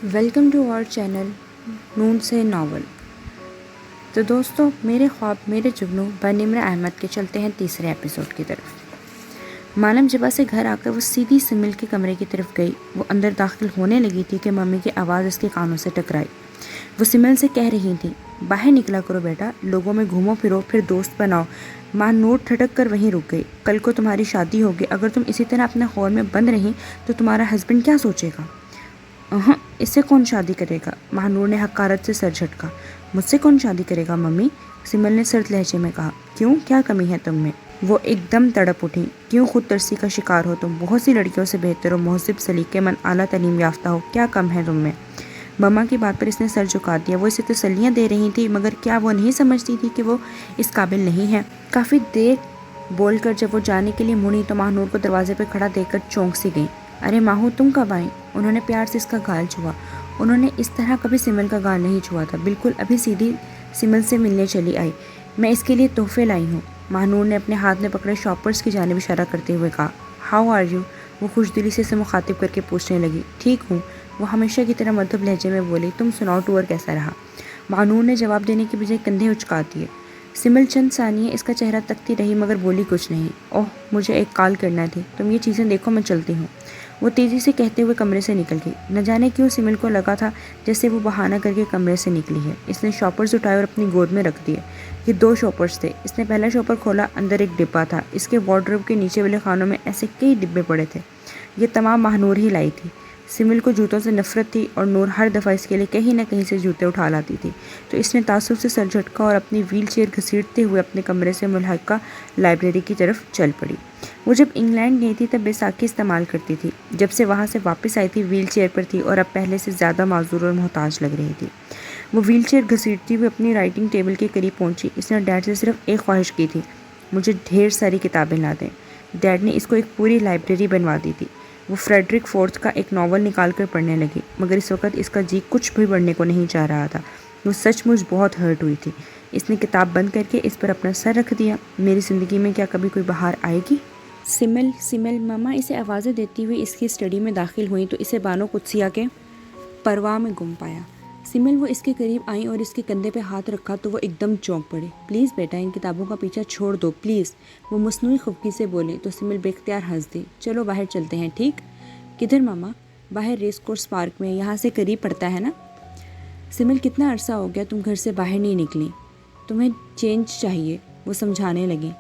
Welcome to our channel نون سے novel. تو دوستوں، میرے خواب میرے جگنو بنمر احمد کے چلتے ہیں تیسرے ایپیسوڈ کی طرف۔ مانم جبا سے گھر آ کر وہ سیدھی سمل کے کمرے کی طرف گئی۔ وہ اندر داخل ہونے لگی تھی کہ ممی کی آواز اس کے کانوں سے ٹکرائی۔ وہ سمل سے کہہ رہی تھی، باہر نکلا کرو بیٹا، لوگوں میں گھومو پھرو، پھر دوست بناؤ۔ ماں نور ٹھٹک کر وہیں رک گئی۔ کل کو تمہاری شادی ہوگی، اگر تم اسی طرح اپنے خور میں بند رہی تو تمہارا ہسبینڈ کیا سوچے گا؟ اس سے کون شادی کرے گا؟ مہنور نے حقارت سے سر جھٹکا۔ مجھ سے کون شادی کرے گا ممی؟ سمل نے سرد لہجے میں کہا۔ کیوں، کیا کمی ہے تم میں؟ وہ ایک دم تڑپ اٹھی۔ کیوں خود ترسی کا شکار ہو تم؟ بہت سی لڑکیوں سے بہتر ہو، مہذب، سلیقے مند، اعلیٰ تعلیم یافتہ ہو، کیا کم ہے تم میں؟ مما کی بات پر اس نے سر جھکا دیا۔ وہ اسے تسلیاں دے رہی تھی، مگر کیا وہ نہیں سمجھتی تھی کہ وہ اس قابل نہیں ہے؟ کافی دیر بول کر جب وہ جانے کے لیے مڑی تو مہنور کو دروازے پہ کھڑا دیکھ کر چونک سی گئی۔ ارے ماہو، تم کب آئیں؟ انہوں نے پیار سے اس کا گال چھوا۔ انہوں نے اس طرح کبھی سمل کا گال نہیں چھوا تھا، بالکل ابھی سیدھی سمل سے ملنے چلی آئی۔ میں اس کے لیے تحفے لائی ہوں۔ مہنور نے اپنے ہاتھ میں پکڑے شاپرز کی جانب اشارہ کرتے ہوئے کہا۔ How are you? وہ خوش دلی سے اسے مخاطب کر کے پوچھنے لگی۔ ٹھیک ہوں، وہ ہمیشہ کی طرح مدھب لہجے میں بولی۔ تم سناؤ، ٹور کیسا رہا؟ مہنور نے جواب دینے کی بجائے کندھے اچکا دیے۔ سمل چند ثانیے اس کا چہرہ تکتی رہی مگر بولی کچھ نہیں۔ اوہ، مجھے ایک کال کرنا تھی، تم یہ چیزیں دیکھو، میں چلتی ہوں۔ وہ تیزی سے کہتے ہوئے کمرے سے نکل گئی۔ نہ جانے کیوں سمل کو لگا تھا جیسے وہ بہانہ کر کے کمرے سے نکلی ہے۔ اس نے شاپرز اٹھائے اور اپنی گود میں رکھ دیے۔ یہ 2 شاپرز تھے۔ اس نے پہلا شاپر کھولا، اندر ایک ڈبہ تھا۔ اس کے وارڈروب کے نیچے والے خانوں میں ایسے کئی ڈبے پڑے تھے۔ یہ تمام مہنور ہی لائی تھی۔ سمل کو جوتوں سے نفرت تھی اور نور ہر دفعہ اس کے لیے کہیں نہ کہیں سے جوتے اٹھا لاتی تھی، تو اس نے تعصب سے سر جھٹکا اور اپنی ویل چیئر گھسیٹتے ہوئے اپنے کمرے سے ملحقہ لائبریری کی طرف چل پڑی۔ وہ جب انگلینڈ گئی تھی تب بیساکھی استعمال کرتی تھی۔ جب سے وہاں سے واپس آئی تھی ویل چیئر پر تھی اور اب پہلے سے زیادہ معذور اور محتاج لگ رہی تھی۔ وہ ویل چیئر گھسیٹتی ہوئے اپنی رائٹنگ ٹیبل کے قریب پہنچی۔ اس نے ڈیڈ سے صرف ایک خواہش کی تھی، مجھے ڈھیر ساری کتابیں لا دیں۔ ڈیڈ نے اس کو ایک پوری لائبریری بنوا دی تھی۔ وہ فریڈرک فورتھ کا ایک ناول نکال کر پڑھنے لگی، مگر اس وقت اس کا جی کچھ بھی پڑھنے کو نہیں چاہ رہا تھا۔ وہ سچ مچ بہت ہرٹ ہوئی تھی۔ اس نے کتاب بند کر کے اس پر اپنا سر رکھ دیا۔ میری زندگی میں کیا کبھی کوئی بہار آئے گی؟ سمل ماما اسے آوازیں دیتی ہوئی اس کی اسٹڈی میں داخل ہوئیں تو اسے بانو قدسیہ کے پرواہ میں گم پایا۔ سمل وہ اس کے قریب آئیں اور اس کے کندھے پہ ہاتھ رکھا تو وہ ایک دم چونک پڑے۔ پلیز بیٹا، ان کتابوں کا پیچھا چھوڑ دو پلیز، وہ مصنوعی خفگی سے بولے تو سمل بے اختیار ہنس دی۔ چلو باہر چلتے ہیں، ٹھیک؟ کدھر ماما؟ باہر ریس کورس پارک میں، یہاں سے قریب پڑتا ہے نا۔ سمل کتنا عرصہ ہو گیا تم گھر سے باہر نہیں نکلی، تمہیں چینج چاہیے، وہ سمجھانے لگی۔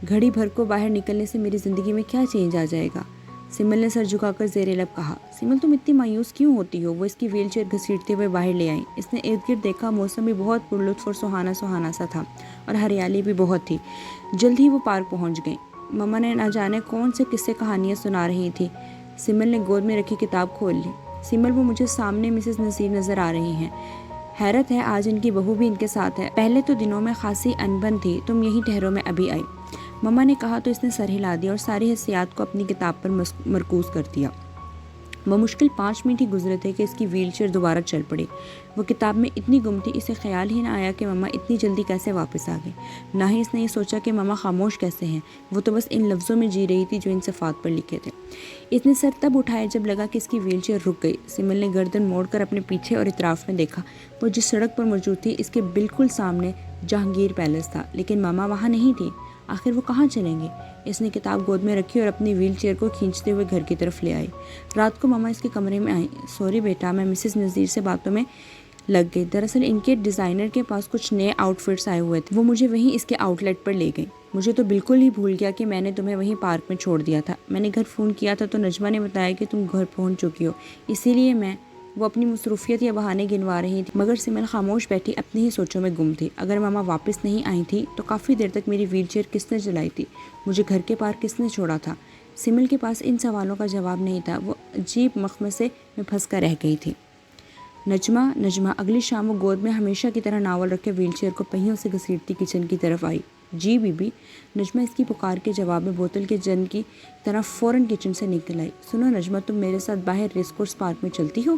گھڑی بھر کو باہر نکلنے سے میری زندگی میں کیا چینج آ جائے گا؟ سمل نے سر جھکا کر زیر لب کہا۔ سمل تم اتنی مایوس کیوں ہوتی ہو؟ وہ اس کی ویل چیئر گھسیٹتے ہوئے باہر لے آئیں۔ اس نے ارد گرد دیکھا، موسم بھی بہت پرلطف اور سہانا سا تھا اور ہریالی بھی بہت تھی۔ جلد ہی وہ پارک پہنچ گئیں۔ مما نے نہ جانے کون سے قصے کہانیاں سنا رہی تھی۔ سمل نے گود میں رکھی کتاب کھول لی۔ سمل، وہ مجھے سامنے مسز نذیر نظر آ رہی ہیں۔ حیرت ہے آج ان کی بہو بھی ان کے ساتھ ہے، پہلے تو دنوں میں خاصی انبن تھی، تم یہی ٹھہرو، میں ابھی آئی، مما نے کہا تو اس نے سر ہلا دیا اور ساری حسیات کو اپنی کتاب پر مرکوز کر دیا۔ وہ مشکل 5 منٹ ہی گزرے تھے کہ اس کی ویل چیئر دوبارہ چل پڑی۔ وہ کتاب میں اتنی گم تھی، اسے خیال ہی نہ آیا کہ مما اتنی جلدی کیسے واپس آ گئی۔ نہ ہی اس نے یہ سوچا کہ مما خاموش کیسے ہیں، وہ تو بس ان لفظوں میں جی رہی تھی جو ان صفحات پر لکھے تھے۔ اس نے سر تب اٹھایا جب لگا کہ اس کی ویل چیئر رک گئی۔ سمل نے گردن موڑ کر اپنے پیچھے اور اطراف میں دیکھا۔ وہ جس سڑک پر موجود تھی اس کے بالکل سامنے جہانگیر پیلس تھا، لیکن مما وہاں نہیں تھی۔ آخر وہ کہاں چلیں گے؟ اس نے کتاب گود میں رکھی اور اپنی ویل چیئر کو کھینچتے ہوئے گھر کی طرف لے آئی۔ رات کو مما اس کے کمرے میں آئیں۔ سوری بیٹا، میں مسز نذیر سے باتوں میں لگ گئی، دراصل ان کے ڈیزائنر کے پاس کچھ نئے آؤٹ فٹس آئے ہوئے تھے، وہ مجھے وہیں اس کے آؤٹ لیٹ پر لے گئی۔ مجھے تو بالکل ہی بھول گیا کہ میں نے تمہیں وہیں پارک میں چھوڑ دیا تھا۔ میں نے گھر فون کیا تھا تو نجمہ نے بتایا کہ تم گھر پہنچ چکی ہو، اسی لیے وہ اپنی مصروفیت یا بہانے گنوا رہی تھی، مگر سمل خاموش بیٹھی اپنی ہی سوچوں میں گم تھی۔ اگر ماما واپس نہیں آئی تھی تو کافی دیر تک میری ویل چیئر کس نے چلائی تھی؟ مجھے گھر کے پار کس نے چھوڑا تھا؟ سمل کے پاس ان سوالوں کا جواب نہیں تھا۔ وہ عجیب مخمصے میں پھنس کر رہ گئی تھی۔ نجمہ اگلی شام وہ گود میں ہمیشہ کی طرح ناول رکھے ویل چیئر کو پہیوں سے گھسیٹتی کچن کی طرف آئی۔ جی بی بی، نجمہ اس کی پکار کے جواب میں بوتل کے جن کی طرح فوراً کچن سے نکل آئی۔ سنو نجمہ، تم میرے ساتھ باہر ریس کورس پارک میں چلتی ہو؟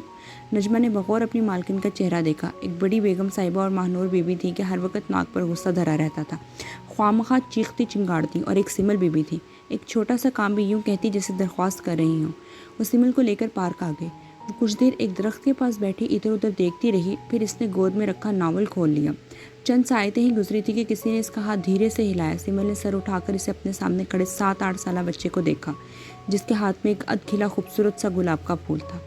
نجمہ نے بغور اپنی مالکن کا چہرہ دیکھا۔ ایک بڑی بیگم صاحبہ اور مہنور بی بی تھی کہ ہر وقت ناک پر غصہ دھرا رہتا تھا، خواہ چیختی چنگاڑتی، اور ایک سمل بی بی تھی، ایک چھوٹا سا کام بھی یوں کہتی جیسے درخواست کر رہی ہوں۔ وہ سمل کو لے کر پارک آ گئی۔ وہ کچھ دیر ایک درخت کے پاس بیٹھی ادھر ادھر دیکھتی رہی، پھر اس نے گود میں رکھا ناول کھول لیا۔ چند سائیتیں ہی گزری تھی کہ کسی نے اس کا ہاتھ دھیرے سے ہلایا۔ سمل نے سر اٹھا کر اسے اپنے سامنے کھڑے 7-8 سالہ بچے کو دیکھا، جس کے ہاتھ میں ایک کھلا خوبصورت سا گلاب کا پھول تھا۔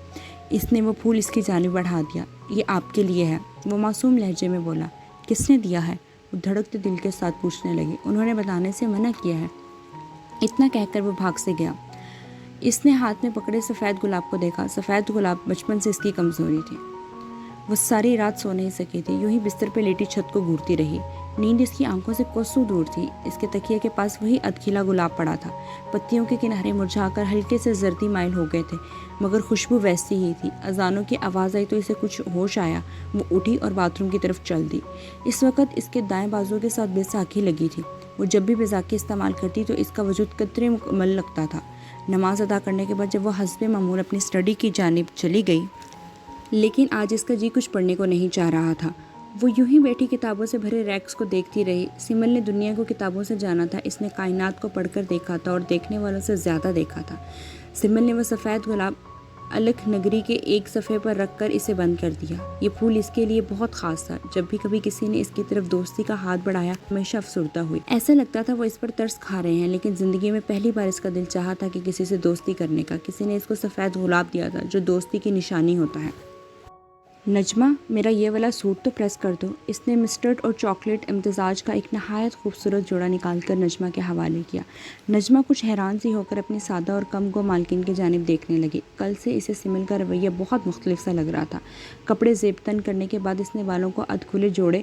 اس نے وہ پھول اس کی جانب بڑھا دیا۔ یہ آپ کے لیے ہے، وہ معصوم لہجے میں بولا۔ کس نے دیا ہے؟ وہ دھڑکتے دل کے ساتھ پوچھنے لگی۔ انہوں نے بتانے سے منع کیا ہے، اتنا کہہ کر وہ بھاگ سے گیا۔ اس نے ہاتھ میں پکڑے سفید گلاب کو دیکھا۔ سفید گلاب بچپن سے اس کی کمزوری تھی۔ وہ ساری رات سو نہیں سکی تھی، یوں ہی بستر پہ لیٹی چھت کو گھورتی رہی۔ نیند اس کی آنکھوں سے کوسوں دور تھی۔ اس کے تکیے کے پاس وہی ادکھیلا گلاب پڑا تھا۔ پتیوں کے کنارے مرجھا کر ہلکے سے زردی مائل ہو گئے تھے، مگر خوشبو ویسی ہی تھی۔ اذانوں کی آواز آئی تو اسے کچھ ہوش آیا۔ وہ اٹھی اور باتھ روم کی طرف چل دی۔ اس وقت اس کے دائیں بازو کے ساتھ بیساکھی لگی تھی۔ وہ جب بھی بیساکھی استعمال کرتی تو اس کا وجود قدرے مکمل لگتا تھا۔ نماز ادا کرنے کے بعد جب وہ حسب معمول اپنی اسٹڈی کی جانب چلی گئی، لیکن آج اس کا جی کچھ پڑھنے کو نہیں چاہ رہا تھا۔ وہ یوں ہی بیٹھی کتابوں سے بھرے ریکس کو دیکھتی رہی۔ سمل نے دنیا کو کتابوں سے جانا تھا، اس نے کائنات کو پڑھ کر دیکھا تھا اور دیکھنے والوں سے زیادہ دیکھا تھا۔ سمل نے وہ سفید گلاب الکھ نگری کے ایک صفحے پر رکھ کر اسے بند کر دیا۔ یہ پھول اس کے لیے بہت خاص تھا۔ جب بھی کبھی کسی نے اس کی طرف دوستی کا ہاتھ بڑھایا، ہمیشہ افسردہ ہوئی۔ ایسا لگتا تھا وہ اس پر ترس کھا رہے ہیں، لیکن زندگی میں پہلی بار اس کا دل چاہا تھا کہ کسی سے دوستی کرنے کا۔ کسی نے اس کو سفید گلاب دیا تھا، جو دوستی کی نشانی ہوتا ہے۔ نجمہ، میرا یہ والا سوٹ تو پریس کر دو۔ اس نے مسٹرڈ اور چاکلیٹ امتزاج کا ایک نہایت خوبصورت جوڑا نکال کر نجمہ کے حوالے کیا۔ نجمہ کچھ حیران سی ہو کر اپنی سادہ اور کم گو مالکن کی جانب دیکھنے لگی۔ کل سے اسے سمل کا رویہ بہت مختلف سا لگ رہا تھا۔ کپڑے زیب تن کرنے کے بعد اس نے بالوں کو ادھ کھلے جوڑے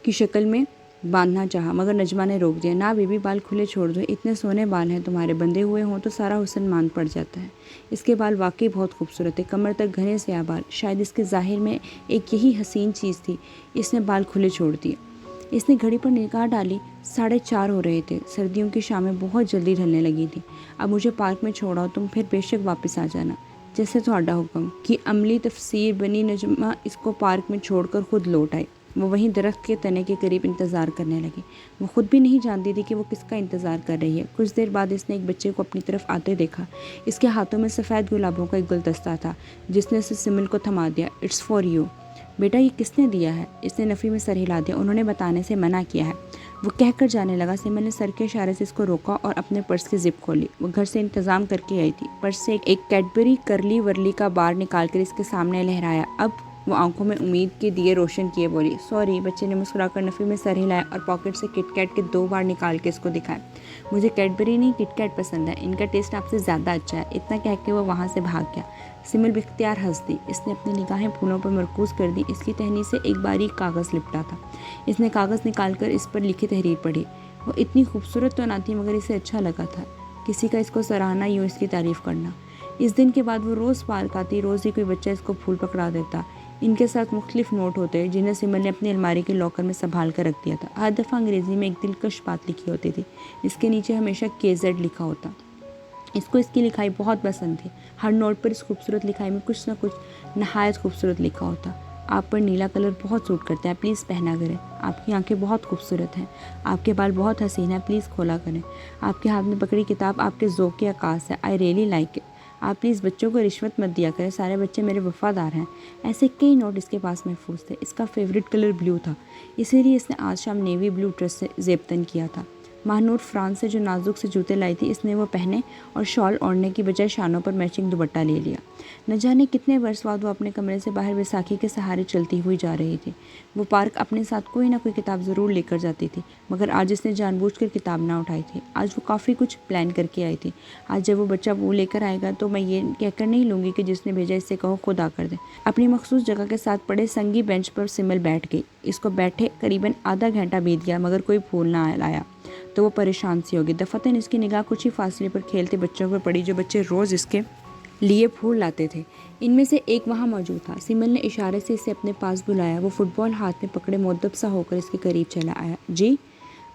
کی شکل میں باندھنا چاہا، مگر نجمہ نے روک دیا۔ نہ بیبی، بال کھلے چھوڑ دو، اتنے سونے بال ہیں تمہارے، بندھے ہوئے ہوں تو سارا حسن ماند پڑ جاتا ہے۔ اس کے بال واقعی بہت خوبصورت تھے، کمر تک گھنے سیاہ بال، شاید اس کے ظاہر میں ایک یہی حسین چیز تھی۔ اس نے بال کھلے چھوڑ دیے۔ اس نے گھڑی پر نگاہ ڈالی، 4:30 ہو رہے تھے۔ سردیوں کی شامیں بہت جلدی ڈھلنے لگی تھیں۔ اب مجھے پارک میں چھوڑاؤ، تم پھر بے شک واپس آ جانا، جیسے تہاڈا حکم کی عملی تفسیر بنی۔ نجمہ اس کو پارک میں چھوڑ کر خود لوٹ آئی۔ وہ وہیں درخت کے تنے کے قریب انتظار کرنے لگی۔ وہ خود بھی نہیں جانتی تھی کہ وہ کس کا انتظار کر رہی ہے۔ کچھ دیر بعد اس نے ایک بچے کو اپنی طرف آتے دیکھا۔ اس کے ہاتھوں میں سفید گلابوں کا ایک گلدستہ تھا، جس نے اسے سمل کو تھما دیا۔ It's for you. بیٹا، یہ کس نے دیا ہے؟ اس نے نفی میں سر ہلا دیا۔ انہوں نے بتانے سے منع کیا ہے، وہ کہہ کر جانے لگا۔ سمل نے سر کے اشارے سے اس کو روکا اور اپنے پرس کی زپ کھولی۔ وہ گھر سے انتظام کر کے آئی تھی۔ پرس سے ایک کیڈبری کرلی ورلی کا بار نکال کر اس کے سامنے لہرایا۔ اب وہ آنکھوں میں امید کے دیے روشن کیے بولی، سوری۔ بچے نے مسکرا کر نفی میں سر ہلایا اور پاکٹ سے کٹ کیٹ کے 2 بار نکال کے اس کو دکھائے۔ مجھے کیڈبری نہیں، کٹ کیٹ پسند ہے، ان کا ٹیسٹ آپ سے زیادہ اچھا ہے۔ اتنا کہہ کے وہ وہاں سے بھاگ گیا۔ سمل باختیار ہنس دی۔ اس نے اپنی نگاہیں پھولوں پر مرکوز کر دی۔ اس کی ٹہنی سے ایک باریک کاغذ لپٹا تھا۔ اس نے کاغذ نکال کر اس پر لکھی تحریر پڑھی۔ وہ اتنی خوبصورت تو نہ تھی، مگر اسے اچھا لگا تھا کسی کا اس کو سراہنا، یوں اس کی تعریف کرنا۔ اس دن کے بعد وہ روز پارک آتی، روز ہی کوئی بچہ اس کو پھول پکڑا دیتا۔ ان کے ساتھ مختلف نوٹ ہوتے، جنہیں سمل نے اپنی الماری کے لاکر میں سنبھال کر رکھ دیا تھا۔ ہر دفعہ انگریزی میں ایک دلکش بات لکھی ہوتی تھی، اس کے نیچے ہمیشہ KZ لکھا ہوتا۔ اس کو اس کی لکھائی بہت پسند تھی۔ ہر نوٹ پر اس خوبصورت لکھائی میں کچھ نہ کچھ نہایت خوبصورت لکھا ہوتا۔ آپ پر نیلا کلر بہت سوٹ کرتا ہے، پلیز پہنا کریں۔ آپ کی آنکھیں بہت خوبصورت ہیں، آپ کے بال بہت حسین ہیں، پلیز کھولا کریں۔ آپ کے ہاتھ میں پکڑی کتاب آپ کے ذوق کی عکاس ہے، آئی ریئلی لائک اٹ۔ آپ پلیز بچوں کو رشوت مت دیا کریں، سارے بچے میرے وفادار ہیں۔ ایسے کئی نوٹ اس کے پاس محفوظ تھے۔ اس کا فیوریٹ کلر بلیو تھا، اسی لیے اس نے آج شام نیوی بلیو ڈریس سے زیب تن کیا تھا۔ ماہنور فرانس سے جو نازک سے جوتے لائی تھی، اس نے وہ پہنے اور شال اوڑھنے کی بجائے شانوں پر میچنگ دوپٹہ لے لیا۔ نہ جانے کتنے برس بعد وہ اپنے کمرے سے باہر بیساکھی کے سہارے چلتی ہوئی جا رہی تھی۔ وہ پارک اپنے ساتھ کوئی نہ کوئی کتاب ضرور لے کر جاتی تھی، مگر آج اس نے جان بوجھ کر کتاب نہ اٹھائی تھی۔ آج وہ کافی کچھ پلان کر کے آئی تھی۔ آج جب وہ بچہ وہ لے کر آئے گا تو میں یہ کہہ کر نہیں لوں گی کہ جس نے بھیجا اس سے کہو خود آ کر دے۔ اپنی مخصوص جگہ کے ساتھ پڑے سنگی بینچ پر سمل بیٹھ گئی۔ اس کو بیٹھے قریباً آدھا گھنٹہ بیت گیا، مگر کوئی پھول نہ لایا تو وہ پریشان سی ہوگی۔ دفعتاً اس کی نگاہ کچھ ہی فاصلے پر کھیلتے بچوں پر پڑی، جو بچے روز اس کے لیے پھول لاتے تھے۔ ان میں سے ایک وہاں موجود تھا۔ سمل نے اشارے سے اسے اپنے پاس بلایا۔ وہ فٹ بال ہاتھ میں پکڑے مؤدب سا ہو کر اس کے قریب چلا آیا۔ جی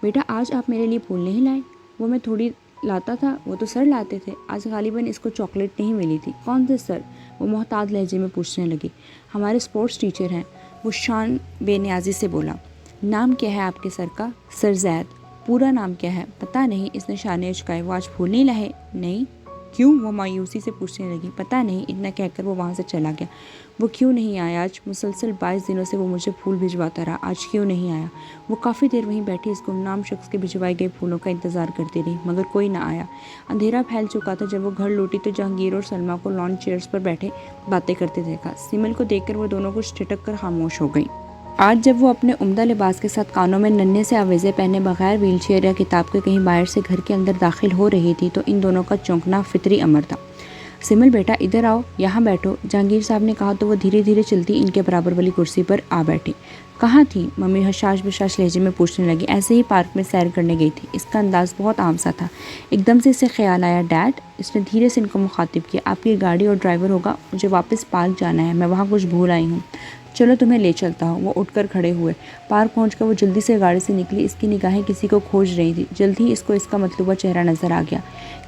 بیٹا، آج آپ میرے لیے پھول نہیں لائے؟ وہ میں تھوڑی لاتا تھا، وہ تو سر لاتے تھے۔ آج غالباً اس کو چاکلیٹ نہیں ملی تھی۔ کون سے سر؟ وہ محتاط لہجے میں پوچھنے لگی۔ ہمارے اسپورٹس ٹیچر ہیں، وہ شان بے نیازی سے بولا۔ نام کیا ہے آپ کے سر کا؟ سر زید۔ پورا نام کیا ہے؟ پتہ نہیں۔ اس نے شانے اچکائے۔ وہ آج پھول نہیں لائے؟ نہیں۔ کیوں؟ وہ مایوسی سے پوچھنے لگی۔ پتہ نہیں، اتنا کہہ کر وہ وہاں سے چلا گیا۔ وہ کیوں نہیں آیا آج؟ مسلسل 22 دنوں سے وہ مجھے پھول بھجواتا رہا، آج کیوں نہیں آیا؟ وہ کافی دیر وہیں بیٹھی اس گمنام شخص کے بھجوائے گئے پھولوں کا انتظار کرتی رہی، مگر کوئی نہ آیا۔ اندھیرا پھیل چکا تھا جب وہ گھر لوٹی تو جہانگیر اور سلمیٰ کو لان چیئرز پر بیٹھے باتیں کرتے دیکھا۔ سمل کو دیکھ کر وہ دونوں کچھ ٹھٹک کر خاموش ہو گئیں۔ آج جب وہ اپنے عمدہ لباس کے ساتھ کانوں میں ننھے سے آویزے پہنے بغیر ویل چیئر یا کتاب کے کہیں باہر سے گھر کے اندر داخل ہو رہی تھی تو ان دونوں کا چونکنا فطری امر تھا۔ سمل بیٹا ادھر آؤ، یہاں بیٹھو، جہانگیر صاحب نے کہا تو وہ دھیرے دھیرے چلتی ان کے برابر والی کرسی پر آ بیٹھی۔ کہاں تھی؟ ممی حشاش بشاش لہجے میں پوچھنے لگی۔ ایسے ہی پارک میں سیر کرنے گئی تھی۔ اس کا انداز بہت عام سا تھا۔ ایک دم سے اسے خیال آیا، ڈیڈ، اس نے دھیرے سے ان کو مخاطب کیا، آپ کی گاڑی اور ڈرائیور ہوگا، مجھے واپس پارک جانا ہے، میں وہاں کچھ بھول آئی ہوں، چلو تمہیں لے چلتا ہوں۔ وہ اٹھ کر کھڑے ہوئے۔ پارک پہنچ کر وہ جلدی سے گاڑی سے نکلی۔ اس کی نگاہیں کسی کو کھوج رہی تھی۔ جلد ہی اس کو اس کا مطلوبہ چہرہ نظر آ گیا۔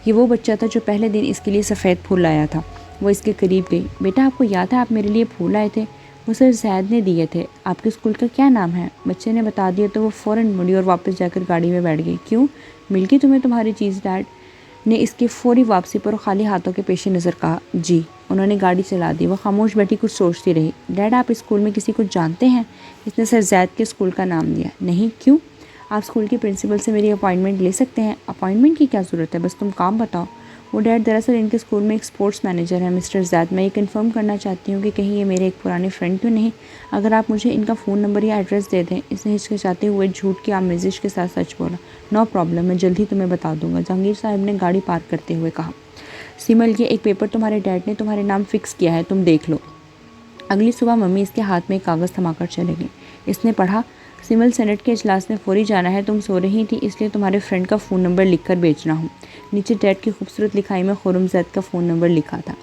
یہ وہ بچہ تھا جو پہلے دن اس کے لیے سفید پھول لایا تھا۔ وہ اس کے قریب گئی۔ بیٹا، آپ کو یاد ہے آپ میرے لیے پھول لائے تھے؟ وہ سر زید نے دیے تھے۔ آپ کے اسکول کا کیا نام ہے؟ بچے نے بتا دیا تو وہ فوراً مڑی اور واپس جا کر گاڑی میں بیٹھ گئی۔ کیوں؟ مل گئی تمہیں تمہاری چیز؟ ڈیڈ نے اس کی فوری واپسی پر خالی ہاتھوں کے پیش نظر کہا۔ جی۔ انہوں نے گاڑی چلا دی۔ وہ خاموش بیٹھی کچھ سوچتی رہی۔ ڈیڈ، آپ اسکول میں کسی کو جانتے ہیں؟ اس نے سر زید کے اسکول کا نام لیا۔ نہیں، کیوں؟ آپ اسکول کی پرنسپل سے میری اپائنٹمنٹ لے سکتے ہیں۔ اپائنٹمنٹ کی کیا ضرورت ہے، بس تم کام بتاؤ۔ وہ ڈیڈ، دراصل ان کے اسکول میں ایک اسپورٹس مینیجر ہے مسٹر زید، میں یہ کنفرم کرنا چاہتی ہوں کہ کہیں یہ میرے ایک پرانے فرینڈ تو نہیں؟ اگر آپ مجھے ان کا فون نمبر یا ایڈریس دے دیں۔ اس نے ہچکچاتے ہوئے جھوٹ کی آمیزش کے ساتھ سچ بولا۔ نو پرابلم، میں جلد ہی تمہیں بتا دوں گا، جہانگیر صاحب نے گاڑی پارک کرتے ہوئے کہا۔ سمل، یہ ایک پیپر تمہارے ڈیڈ نے تمہارے نام فکس کیا ہے، تم دیکھ لو۔ اگلی صبح ممی اس کے ہاتھ میں ایک کاغذ تھما کر چلے گئیں۔ اس نے پڑھا، سمل، سینٹ کے اجلاس میں فوری جانا ہے، تم سو رہی تھی اس لیے تمہارے فرینڈ کا فون نمبر لکھ کر بھیجنا ہوں۔ نیچے ڈیڈ کی خوبصورت لکھائی میں خرم زید کا فون نمبر لکھا تھا۔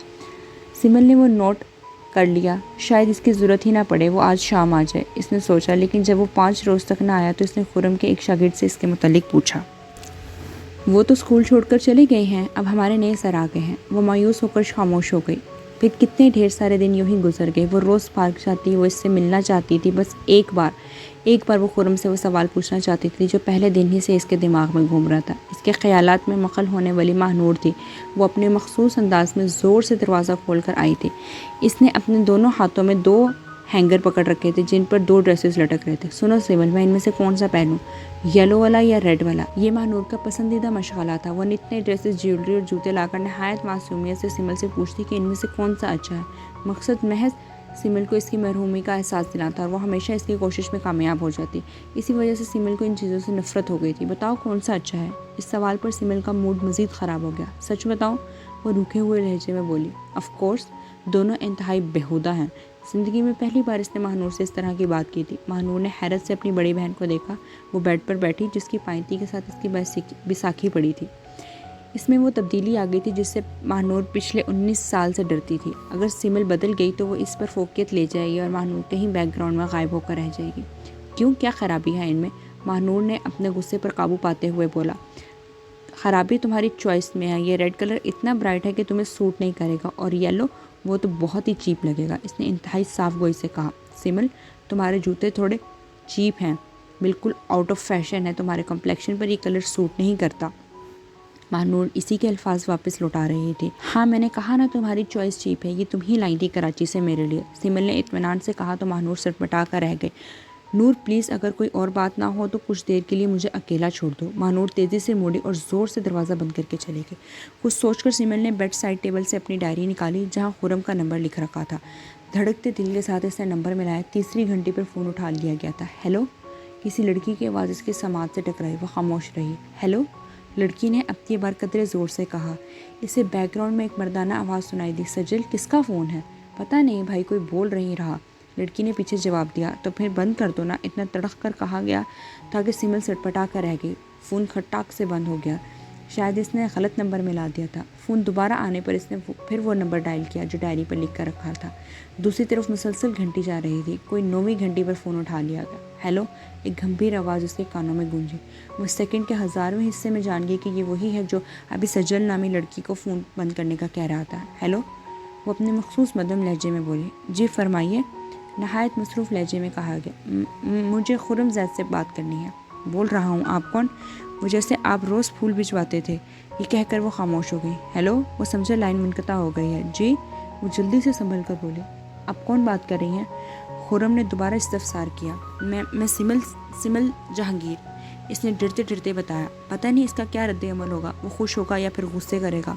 سمل نے وہ نوٹ کر لیا، شاید اس کی ضرورت ہی نہ پڑے، وہ آج شام آ جائے، اس نے سوچا، لیکن جب وہ 5 روز تک نہ آیا تو اس نے خرم کے ایک شاگرد سے اس کے متعلق پوچھا۔ وہ تو اسکول چھوڑ کر چلے گئے ہیں، اب ہمارے نئے سر آ گئے ہیں۔ وہ مایوس ہو کر خاموش ہو گئی۔ پھر کتنے ڈھیر سارے دن یوں ہی گزر گئے۔ وہ روز پارک جاتی، وہ اس سے ملنا چاہتی تھی، بس ایک بار وہ خرم سے وہ سوال پوچھنا چاہتی تھی جو پہلے دن ہی سے اس کے دماغ میں گھوم رہا تھا۔ اس کے خیالات میں مخل ہونے والی ماہ نور تھی۔ وہ اپنے مخصوص انداز میں زور سے دروازہ کھول کر آئی تھی۔ اس نے اپنے دونوں ہاتھوں میں 2 ہینگر پکڑ رکھے تھے جن پر 2 ڈریسز لٹک رہے تھے۔ سنو سمل، میں ان میں سے کون سا پہنوں، یلو والا یا ریڈ والا؟ یہ ماہ نور کا پسندیدہ مشغلہ تھا۔ وہ نت نئے ڈریسز، جیولری اور جوتے لا کر نہایت معصومیت سے سمل سے پوچھتی کہ ان میں سے کون سا اچھا ہے۔ مقصد محض سمل کو اس کی مرحومی کا احساس دلاتا اور وہ ہمیشہ اس کی کوشش میں کامیاب ہو جاتی۔ اسی وجہ سے سمل کو ان چیزوں سے نفرت ہو گئی تھی۔ بتاؤ کون سا اچھا ہے؟ اس سوال پر سمل کا موڈ مزید خراب ہو گیا۔ سچ بتاؤں؟ وہ روکھے ہوئے لہجے میں بولی۔ آف کورس، دونوں انتہائی بیہودہ ہیں۔ زندگی میں پہلی بار اس نے ماہ نور سے اس طرح کی بات کی تھی۔ ماہ نور نے حیرت سے اپنی بڑی بہن کو دیکھا۔ وہ بیڈ پر بیٹھی جس کی پائنتی کے ساتھ اس کی بیساکھی پڑی تھی۔ اس میں وہ تبدیلی آ گئی تھی جس سے ماہ نور پچھلے 19 سال سے ڈرتی تھی۔ اگر سمل بدل گئی تو وہ اس پر فوقیت لے جائے گی اور ماہ نور کہیں بیک گراؤنڈ میں غائب ہو کر رہ جائے گی۔ کیوں، کیا خرابی ہے ان میں؟ ماہ نور نے اپنے غصے پر قابو پاتے ہوئے بولا۔ خرابی تمہاری چوائس میں ہے۔ یہ ریڈ کلر اتنا برائٹ ہے کہ تمہیں سوٹ نہیں کرے گا، اور یلو، وہ تو بہت ہی چیپ لگے گا، اس نے انتہائی صاف گوئی سے کہا۔ سمل، تمہارے جوتے تھوڑے چیپ ہیں، بالکل آؤٹ آف فیشن ہے، تمہارے کمپلیکشن پر یہ کلر سوٹ نہیں کرتا۔ ماہ نور اسی کے الفاظ واپس لوٹا رہی تھی۔ ہاں، میں نے کہا نا تمہاری چوائس چیپ ہے، یہ تم ہی لائی تھی کراچی سے میرے لیے، سمل نے اطمینان سے کہا تو ماہ نور سٹپٹا کر رہ گئے۔ نور پلیز، اگر کوئی اور بات نہ ہو تو کچھ دیر کے لیے مجھے اکیلا چھوڑ دو۔ ماہ نور تیزی سے مڑی اور زور سے دروازہ بند کر کے چلے گئے۔ کچھ سوچ کر سمل نے بیڈ سائڈ ٹیبل سے اپنی ڈائری نکالی جہاں خرم کا نمبر لکھ رکھا تھا۔ دھڑکتے دل کے ساتھ اس نے نمبر ملایا۔ تیسری گھنٹی پر فون اٹھا لیا گیا تھا۔ ہیلو، کسی لڑکی کی آواز اس کی سماعت سے ٹکرائی۔ وہ خاموش رہی۔ ہیلو، لڑکی نے اب کی بار قدرے زور سے کہا۔ اسے بیک گراؤنڈ میں ایک مردانہ آواز سنائی دی۔ سجل، کس کا فون ہے؟ پتہ نہیں بھائی، کوئی بول نہیں رہا، لڑکی نے پیچھے جواب دیا۔ تو پھر بند کر دو نا، اتنا تڑک کر کہا گیا تھا کہ سمل سٹپٹا کر رہ گئی۔ فون کھٹاک سے بند ہو گیا۔ شاید اس نے غلط نمبر ملا دیا تھا۔ فون دوبارہ آنے پر اس نے پھر وہ نمبر ڈائل کیا جو ڈائری پر لکھ کر رکھا تھا۔ دوسری طرف مسلسل گھنٹی جا رہی تھی۔ کوئی 9ویں گھنٹی پر فون اٹھا لیا گیا۔ ہیلو، ایک گمبھیر آواز اس کے کانوں میں گونجی۔ وہ سیکنڈ کے 1000ویں حصے میں جان گئی کہ یہ وہی ہے جو ابھی سجل نامی لڑکی کو فون بند کرنے کا کہہ رہا تھا۔ ہیلو، وہ اپنے مخصوص مدھم لہجے میں بولی۔ جی فرمائیے، نہایت مصروف لہجے میں کہا گیا۔ مجھے خرم زید سے بات کرنی ہے۔ بول رہا ہوں، آپ کون؟ وہ جیسے آپ روز پھول بھجواتے تھے۔ یہ کہہ کر وہ خاموش ہو گئی۔ ہیلو، وہ سمجھا لائن منقطع ہو گئی ہے۔ جی، وہ جلدی سے سنبھل کر بولے۔ آپ کون بات کر رہی ہیں؟ خرم نے دوبارہ استفسار کیا۔ میں سمل جہانگیر، اس نے ڈرتے ڈرتے بتایا۔ پتہ نہیں اس کا کیا رد عمل ہوگا، وہ خوش ہوگا یا پھر غصے کرے گا۔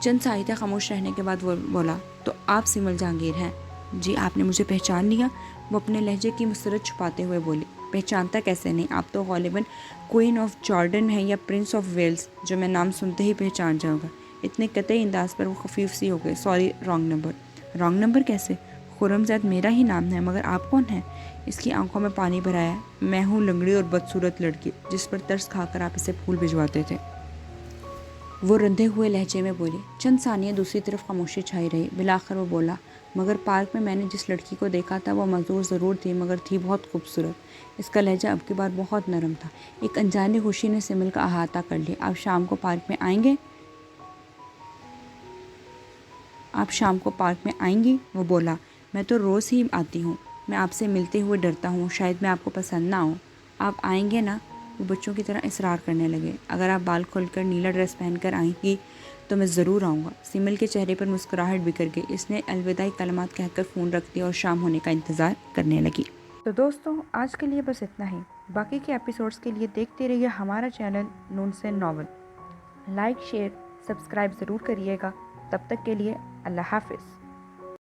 چند ثانیہ خاموش رہنے کے بعد وہ بولا، تو آپ سمل جہانگیر ہیں؟ جی، آپ نے مجھے پہچان لیا؟ وہ اپنے لہجے کی مسرت چھپاتے ہوئے بولی۔ پہچانتا کیسے نہیں، آپ تو غالباً کوئین آف جارڈن ہیں یا پرنس آف ویلز، جو میں نام سنتے ہی پہچان جاؤں گا۔ اتنے قطعی انداز پر وہ خفیف سی ہو گئے۔ Sorry, wrong number. Wrong number کیسے؟ خرم زاد میرا ہی نام ہے، مگر آپ کون ہیں؟ اس کی آنکھوں میں پانی بھر آیا۔ میں ہوں لنگڑی اور بدصورت لڑکی جس پر ترس کھا کر آپ اسے پھول بھجواتے تھے، وہ رندھے ہوئے لہجے میں بولی۔ چند ثانیہ دوسری طرف خاموشی چھائی رہی۔ بالآخر وہ بولا، مگر پارک میں نے جس لڑکی کو دیکھا تھا وہ معذور ضرور تھی، مگر تھی بہت خوبصورت۔ اس کا لہجہ اب کی بار بہت نرم تھا۔ ایک انجانی خوشی نے سمل کا احاطہ کر لیا۔ آپ شام کو پارک میں آئیں گے؟ آپ شام کو پارک میں آئیں گی؟ وہ بولا۔ میں تو روز ہی آتی ہوں۔ میں آپ سے ملتے ہوئے ڈرتا ہوں، شاید میں آپ کو پسند نہ آؤں۔ آپ آئیں گے نا؟ وہ بچوں کی طرح اصرار کرنے لگے۔ اگر آپ بال کھول کر نیلا ڈریس پہن کر آئیں گی تو میں ضرور آؤں گا۔ سمل کے چہرے پر مسکراہٹ بکھر گئی۔ اس نے الوداعی کلمات کہہ کر فون رکھ دیا اور شام ہونے کا انتظار کرنے لگی۔ تو دوستوں، آج کے لیے بس اتنا ہی۔ باقی کے ایپیسوڈز کے لیے دیکھتے رہیے ہمارا چینل نون سے ناول۔ لائک، شیئر، سبسکرائب ضرور کریے گا۔ تب تک کے لیے اللہ حافظ۔